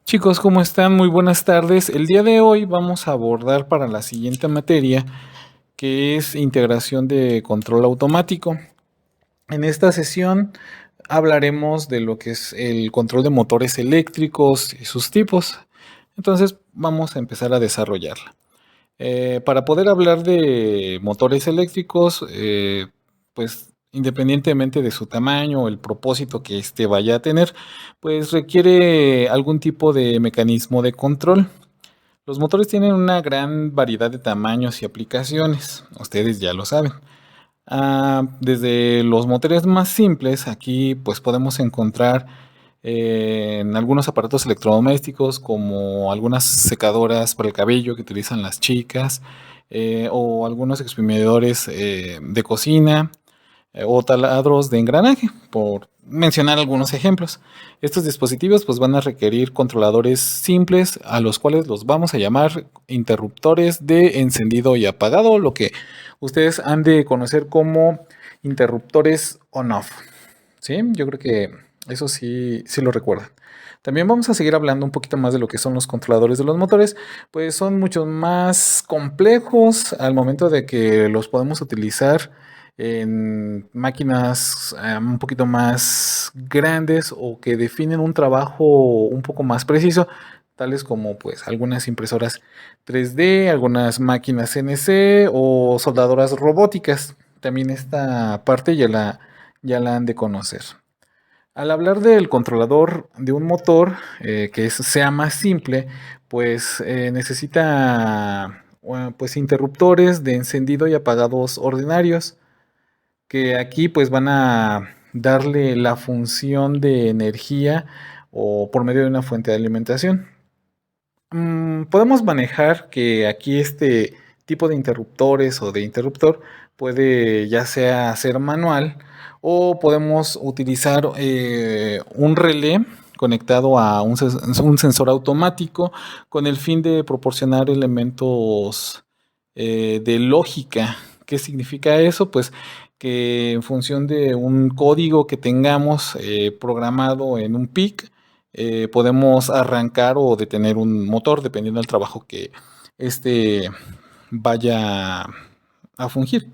Chicos, ¿cómo están? Muy buenas tardes. El día de hoy vamos a abordar para la siguiente materia, que es integración de control automático. En esta sesión hablaremos de lo que es el control de motores eléctricos y sus tipos. Entonces vamos a empezar a desarrollarla. Para poder hablar de motores eléctricos, pues independientemente de su tamaño o el propósito que éste vaya a tener, pues requiere algún tipo de mecanismo de control. Los motores tienen una gran variedad de tamaños y aplicaciones, ustedes ya lo saben. Desde los motores más simples, aquí pues podemos encontrar en algunos aparatos electrodomésticos como algunas secadoras para el cabello que utilizan las chicas, o algunos exprimidores de cocina, o taladros de engranaje, por mencionar algunos ejemplos. Estos dispositivos pues van a requerir controladores simples a los cuales los vamos a llamar interruptores de encendido y apagado, lo que ustedes han de conocer como interruptores on-off. ¿Sí? Yo creo que eso sí lo recuerdan. También vamos a seguir hablando un poquito más de lo que son los controladores de los motores, pues son mucho más complejos al momento de que los podemos utilizar en máquinas un poquito más grandes o que definen un trabajo un poco más preciso, tales como pues algunas impresoras 3D, algunas máquinas CNC o soldadoras robóticas. También esta parte ya la han de conocer. Al hablar del controlador de un motor sea más simple, pues necesita pues interruptores de encendido y apagados ordinarios, que aquí pues van a darle la función de energía o por medio de una fuente de alimentación. Podemos manejar que aquí este tipo de interruptores o de interruptor puede ya sea ser manual o podemos utilizar un relé conectado a un sensor automático con el fin de proporcionar elementos de lógica. ¿Qué significa eso? Pues que en función de un código que tengamos programado en un PIC, podemos arrancar o detener un motor dependiendo del trabajo que este vaya a fungir.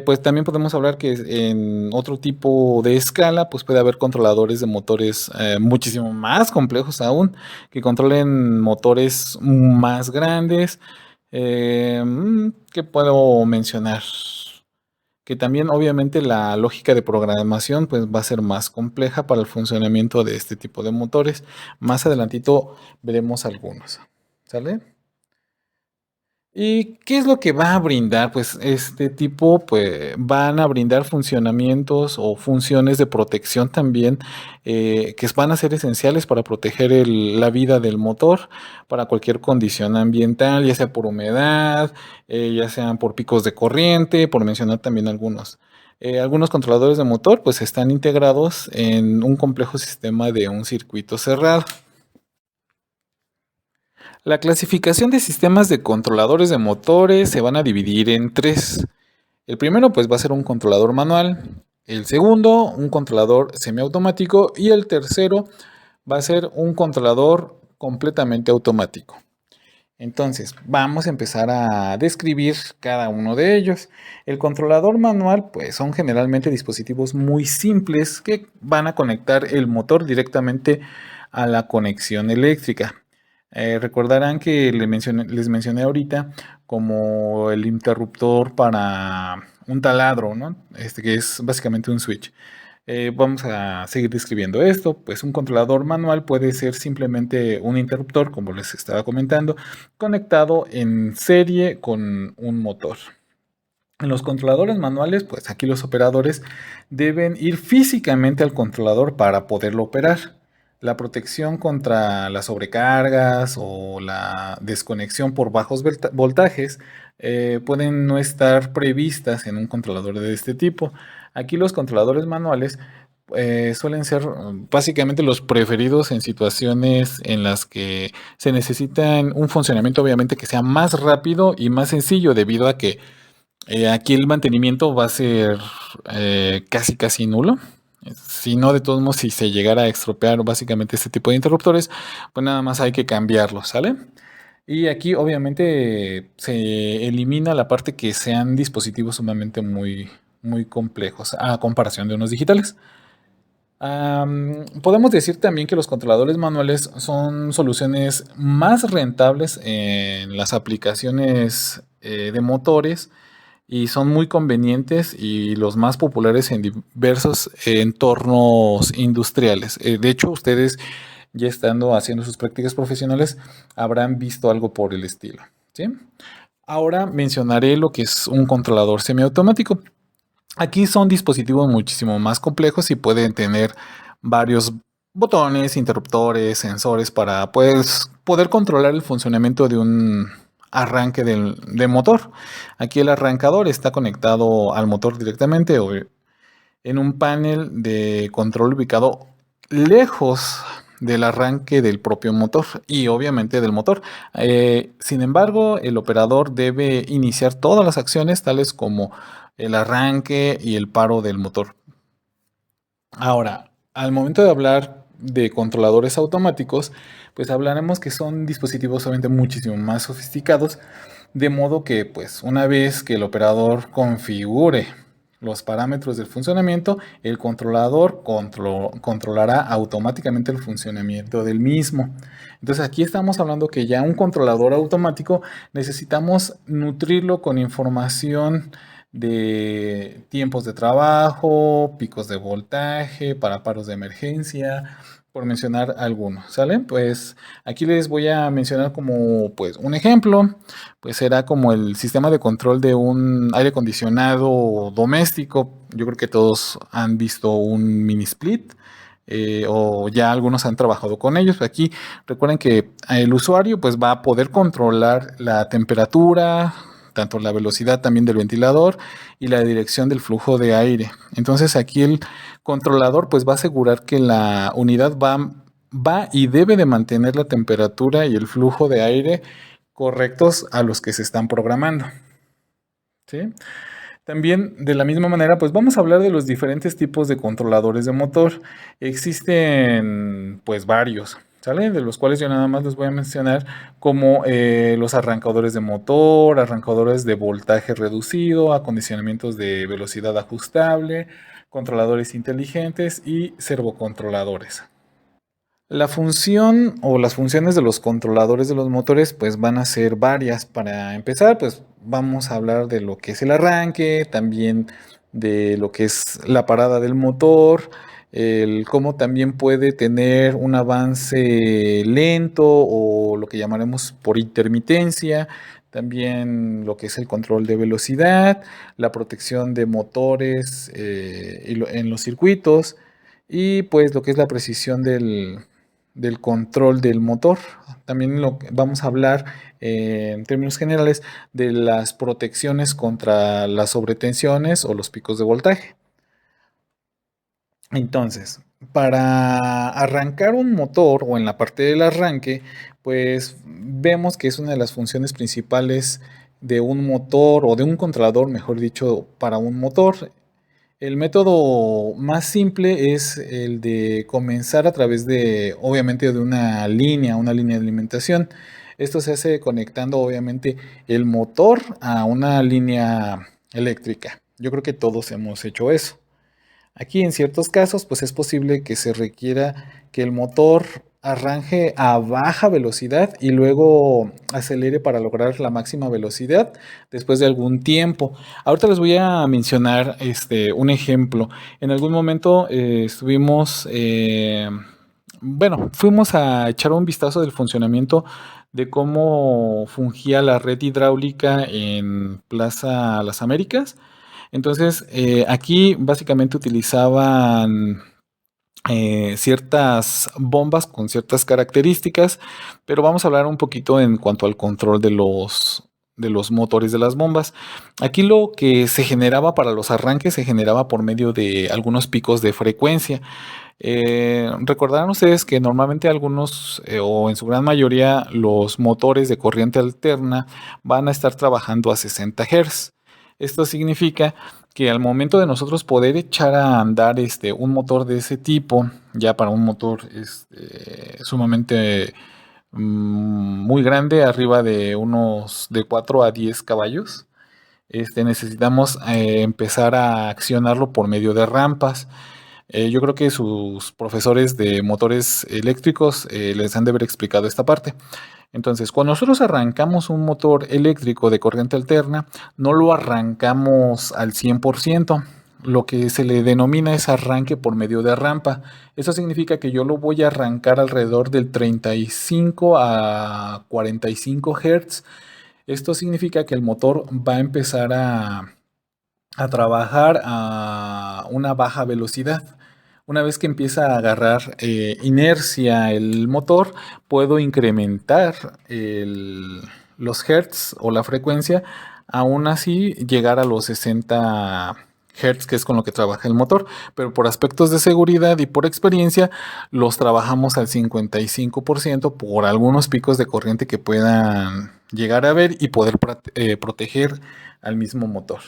Pues también podemos hablar que en otro tipo de escala, pues puede haber controladores de motores muchísimo más complejos aún, que controlen motores más grandes. ¿Qué puedo mencionar? Que también obviamente la lógica de programación pues va a ser más compleja para el funcionamiento de este tipo de motores. Más adelantito veremos algunos. ¿Sale? ¿Y qué es lo que va a brindar? Pues este tipo, pues van a brindar funcionamientos o funciones de protección también, que van a ser esenciales para proteger la vida del motor para cualquier condición ambiental, ya sea por humedad, ya sean por picos de corriente, por mencionar también algunos. Algunos controladores de motor pues están integrados en un complejo sistema de un circuito cerrado. La clasificación de sistemas de controladores de motores se van a dividir en tres. El primero pues va a ser un controlador manual, el segundo un controlador semiautomático y el tercero va a ser un controlador completamente automático. Entonces, vamos a empezar a describir cada uno de ellos. El controlador manual, pues son generalmente dispositivos muy simples que van a conectar el motor directamente a la conexión eléctrica. Recordarán que les mencioné ahorita como el interruptor para un taladro, ¿no? Que es básicamente un switch. Vamos a seguir describiendo esto. Pues un controlador manual puede ser simplemente un interruptor, como les estaba comentando, conectado en serie con un motor. En los controladores manuales, pues aquí los operadores deben ir físicamente al controlador para poderlo operar. La protección contra las sobrecargas o la desconexión por bajos voltajes pueden no estar previstas en un controlador de este tipo. Aquí los controladores manuales suelen ser básicamente los preferidos en situaciones en las que se necesitan un funcionamiento obviamente que sea más rápido y más sencillo debido a que aquí el mantenimiento va a ser casi nulo. Si no, de todos modos, si se llegara a estropear básicamente este tipo de interruptores, pues nada más hay que cambiarlos, ¿sale? Y aquí obviamente se elimina la parte que sean dispositivos sumamente muy complejos a comparación de unos digitales. Podemos decir también que los controladores manuales son soluciones más rentables en las aplicaciones de motores y son muy convenientes y los más populares en diversos entornos industriales. De hecho, ustedes ya estando haciendo sus prácticas profesionales habrán visto algo por el estilo, ¿sí? Ahora mencionaré lo que es un controlador semiautomático. Aquí son dispositivos muchísimo más complejos y pueden tener varios botones, interruptores, sensores para pues, poder controlar el funcionamiento de un arranque del motor. Aquí el arrancador está conectado al motor directamente o en un panel de control ubicado lejos del arranque del propio motor y obviamente del motor. Sin embargo, el operador debe iniciar todas las acciones tales como el arranque y el paro del motor. Ahora, al momento de hablar de controladores automáticos, pues hablaremos que son dispositivos obviamente muchísimo más sofisticados, de modo que pues una vez que el operador configure los parámetros del funcionamiento, el controlador controlará automáticamente el funcionamiento del mismo. Entonces aquí estamos hablando que ya un controlador automático necesitamos nutrirlo con información de tiempos de trabajo, picos de voltaje, para paros de emergencia, por mencionar algunos, ¿sale? Pues aquí les voy a mencionar como pues un ejemplo, pues será como el sistema de control de un aire acondicionado doméstico. Yo creo que todos han visto un mini split. O ya algunos han trabajado con ellos. Aquí recuerden que el usuario pues va a poder controlar la temperatura, tanto la velocidad también del ventilador y la dirección del flujo de aire. Entonces aquí el controlador pues va a asegurar que la unidad va y debe de mantener la temperatura y el flujo de aire correctos a los que se están programando. ¿Sí? También de la misma manera, pues vamos a hablar de los diferentes tipos de controladores de motor. Existen pues varios, ¿sale? De los cuales yo nada más les voy a mencionar como los arrancadores de motor, arrancadores de voltaje reducido, acondicionamientos de velocidad ajustable, controladores inteligentes y servocontroladores. La función o las funciones de los controladores de los motores pues van a ser varias. Para empezar, pues vamos a hablar de lo que es el arranque, también de lo que es la parada del motor, el cómo también puede tener un avance lento o lo que llamaremos por intermitencia, también lo que es el control de velocidad, la protección de motores en los circuitos y pues lo que es la precisión del control del motor. También vamos a hablar en términos generales de las protecciones contra las sobretensiones o los picos de voltaje. Entonces, para arrancar un motor o en la parte del arranque, pues vemos que es una de las funciones principales de un motor o de un controlador, mejor dicho, para un motor. El método más simple es el de comenzar a través de, obviamente, de una línea de alimentación. Esto se hace conectando, obviamente, el motor a una línea eléctrica. Yo creo que todos hemos hecho eso. Aquí en ciertos casos, pues es posible que se requiera que el motor arranque a baja velocidad y luego acelere para lograr la máxima velocidad después de algún tiempo. Ahorita les voy a mencionar un ejemplo. En algún momento fuimos a echar un vistazo del funcionamiento de cómo fungía la red hidráulica en Plaza Las Américas. Entonces, aquí básicamente utilizaban ciertas bombas con ciertas características, pero vamos a hablar un poquito en cuanto al control de los motores de las bombas. Aquí lo que se generaba para los arranques se generaba por medio de algunos picos de frecuencia. Recordarán ustedes que normalmente algunos o en su gran mayoría los motores de corriente alterna van a estar trabajando a 60 Hz. Esto significa que al momento de nosotros poder echar a andar un motor de ese tipo, ya para un motor sumamente muy grande, arriba de unos de 4 a 10 caballos, necesitamos empezar a accionarlo por medio de rampas. Yo creo que sus profesores de motores eléctricos les han de haber explicado esta parte. Entonces, cuando nosotros arrancamos un motor eléctrico de corriente alterna, no lo arrancamos al 100%. Lo que se le denomina es arranque por medio de rampa. Eso significa que yo lo voy a arrancar alrededor del 35 a 45 Hz. Esto significa que el motor va a empezar a trabajar a una baja velocidad. Una vez que empieza a agarrar inercia el motor, puedo incrementar los hertz o la frecuencia, aún así llegar a los 60 hertz, que es con lo que trabaja el motor, pero por aspectos de seguridad y por experiencia los trabajamos al 55% por algunos picos de corriente que puedan llegar a ver y poder proteger al mismo motor.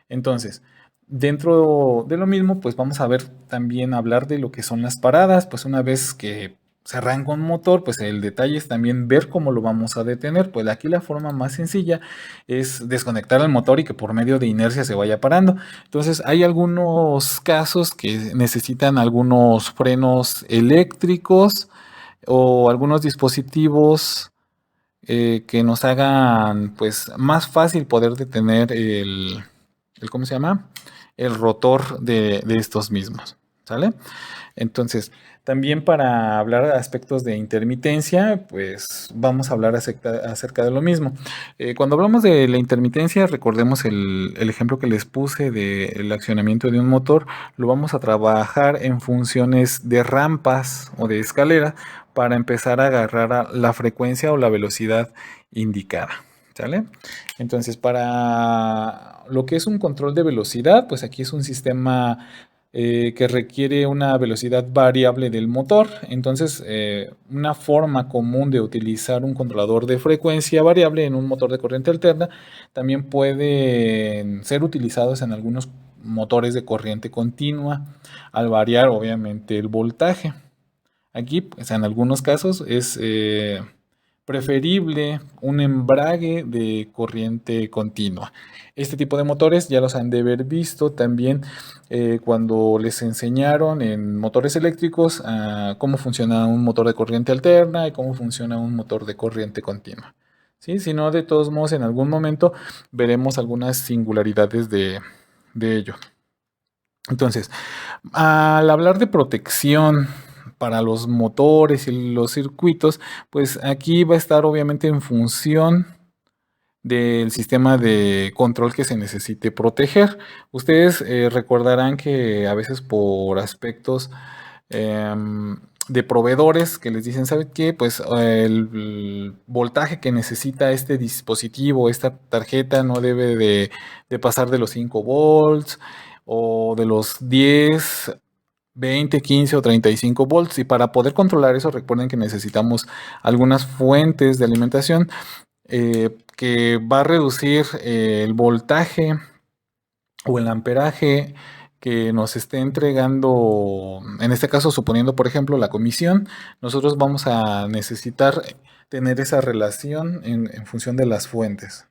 Entonces, dentro de lo mismo, pues vamos a ver también hablar de lo que son las paradas. Pues una vez que se arranca un motor, pues el detalle es también ver cómo lo vamos a detener. Pues aquí la forma más sencilla es desconectar el motor y que por medio de inercia se vaya parando. Entonces hay algunos casos que necesitan algunos frenos eléctricos o algunos dispositivos que nos hagan pues más fácil poder detener ¿cómo se llama? El rotor de estos mismos, ¿sale? Entonces, también para hablar de aspectos de intermitencia, pues vamos a hablar acerca de lo mismo. Cuando hablamos de la intermitencia, recordemos el ejemplo que les puse del accionamiento de un motor, lo vamos a trabajar en funciones de rampas o de escalera para empezar a agarrar a la frecuencia o la velocidad indicada, ¿sale? Entonces, para lo que es un control de velocidad, pues aquí es un sistema que requiere una velocidad variable del motor. Entonces, una forma común de utilizar un controlador de frecuencia variable en un motor de corriente alterna también pueden ser utilizados en algunos motores de corriente continua al variar obviamente el voltaje. Aquí, pues, en algunos casos es preferible un embrague de corriente continua. Este tipo de motores ya los han de haber visto también cuando les enseñaron en motores eléctricos cómo funciona un motor de corriente alterna y cómo funciona un motor de corriente continua. ¿Sí? Si no, de todos modos, en algún momento veremos algunas singularidades de ello. Entonces, al hablar de protección para los motores y los circuitos, pues aquí va a estar obviamente en función del sistema de control que se necesite proteger. Ustedes recordarán que a veces por aspectos de proveedores que les dicen, ¿saben qué? Pues el voltaje que necesita este dispositivo, esta tarjeta, no debe de pasar de los 5 volts o de los 10, 20, 15 o 35 volts. Y para poder controlar eso, recuerden que necesitamos algunas fuentes de alimentación que va a reducir el voltaje o el amperaje que nos esté entregando, en este caso suponiendo por ejemplo la comisión, nosotros vamos a necesitar tener esa relación en función de las fuentes.